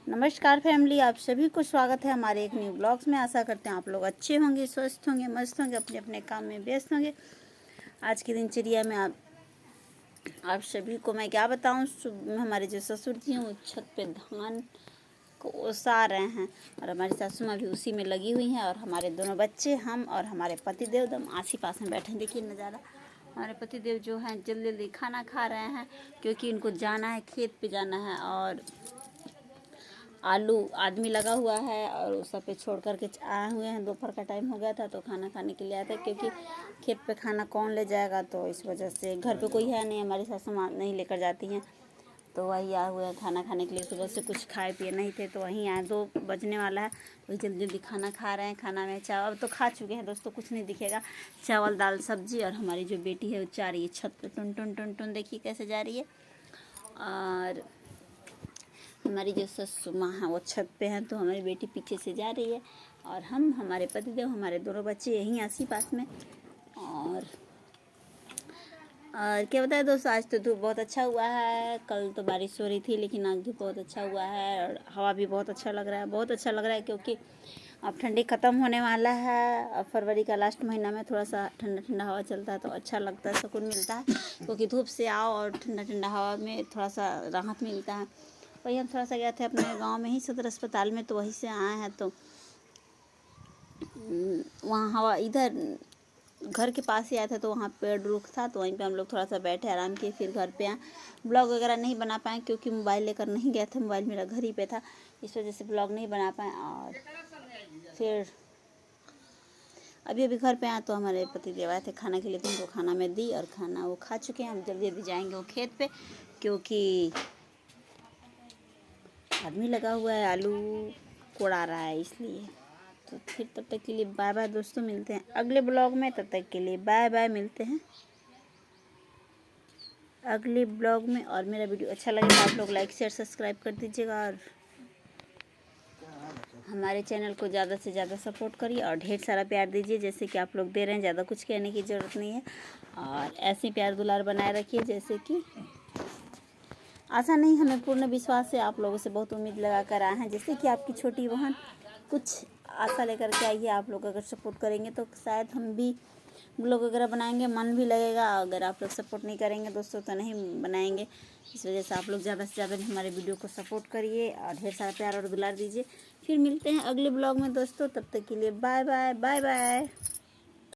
नमस्कार फैमिली, आप सभी को स्वागत है हमारे एक न्यू ब्लॉग्स में। आशा करते हैं आप लोग अच्छे होंगे, स्वस्थ होंगे, मस्त होंगे, अपने अपने काम में व्यस्त होंगे। आज की दिनचर्या में आप सभी को मैं क्या बताऊं। हमारे जो ससुर जी हैं वो छत पे धान को ओसा रहे हैं और हमारी सासू माँ भी उसी में लगी हुई हैं। और हमारे दोनों बच्चे, हम और हमारे पतिदेव एकदम आस ही पास में बैठे हैं। देखिए नज़ारा। हमारे पतिदेव जो हैं जल्दी जल्दी खाना खा रहे हैं क्योंकि इनको जाना है, खेत पे जाना है। और आलू आदमी लगा हुआ है और उस सब पे छोड़ करके आए हुए हैं। दोपहर का टाइम हो गया था तो खाना खाने के लिए आया था, क्योंकि खेत पे खाना कौन ले जाएगा। तो इस वजह से घर पे कोई है नहीं, हमारी सासू माँ नहीं लेकर जाती हैं, तो वही आए हुए हैं खाना खाने के लिए। सुबह से कुछ खाए पिए नहीं थे तो वहीं आए। 2 बजने वाला है, वही जल्दी जल्दी खाना खा रहे हैं। खाना में चावल तो खा चुके हैं दोस्तों, कुछ नहीं दिखेगा। चावल दाल सब्जी। और हमारी जो बेटी है वो जा रही है छत पे, टुन टुन टुन टुन, देखिए कैसे जा रही है। और हमारी जो ससु माँ है वो छत पे हैं, तो हमारी बेटी पीछे से जा रही है। और हम, हमारे पतिदेव, हमारे दोनों बच्चे यहीं आस ही पास में। और क्या बताए दोस्तों, आज तो धूप बहुत अच्छा हुआ है। कल तो बारिश हो रही थी लेकिन आज धूप बहुत अच्छा हुआ है और हवा भी बहुत अच्छा लग रहा है। बहुत अच्छा लग रहा है क्योंकि अब ठंडी ख़त्म होने वाला है। अब फरवरी का लास्ट महीना में थोड़ा सा ठंडा ठंडा हवा चलता है तो अच्छा लगता है, सुकून मिलता है। क्योंकि धूप से आओ और ठंडा ठंडा हवा में थोड़ा सा राहत मिलता है। वही हम थोड़ा सा गए थे अपने गांव में ही सदर अस्पताल में, तो वहीं से आए हैं। तो वहाँ हवा, इधर घर के पास ही आया था तो वहाँ पेड़ रुख था, तो वहीं पे हम लोग थोड़ा सा बैठे, आराम किए, फिर घर पे आए। ब्लॉग वगैरह नहीं बना पाए क्योंकि मोबाइल लेकर नहीं गए थे, मोबाइल मेरा घर ही पे था, इस वजह से ब्लॉग नहीं बना पाए। और फिर अभी घर पे आए तो हमारे पतिदेव आए थे खाने के लिए, तो उनको खाना मैं दी और खाना वो खा चुके हैं। हम जल्दी जल्दी जाएंगे वो खेत पे क्योंकि आदमी लगा हुआ है, आलू कोड़ा रहा है इसलिए। तो फिर तब तक के लिए बाय बाय दोस्तों, मिलते हैं अगले ब्लॉग में। तब तक के लिए बाय बाय, मिलते हैं अगले ब्लॉग में। और मेरा वीडियो अच्छा लगे तो आप लोग लाइक शेयर सब्सक्राइब कर दीजिएगा और हमारे चैनल को ज़्यादा से ज़्यादा सपोर्ट करिए और ढेर सारा प्यार दीजिए जैसे कि आप लोग दे रहे हैं। ज़्यादा कुछ कहने की ज़रूरत नहीं है और ऐसे प्यार दुलार बनाए रखिए जैसे कि आशा नहीं, हमें पूर्ण विश्वास है, आप लोगों से बहुत उम्मीद लगा कर आए हैं। जैसे कि आपकी छोटी बहन कुछ आशा लेकर के आई है। आप लोग अगर सपोर्ट करेंगे तो शायद हम भी ब्लॉग वगैरह बनाएंगे, मन भी लगेगा। अगर आप लोग सपोर्ट नहीं करेंगे दोस्तों तो नहीं बनाएंगे। इस वजह से आप लोग ज़्यादा से ज़्यादा हमारे वीडियो को सपोर्ट करिए और ढेर सारा प्यार और दुलार दीजिए। फिर मिलते हैं अगले ब्लॉग में दोस्तों, तब तक के लिए बाय बाय बाय बाय।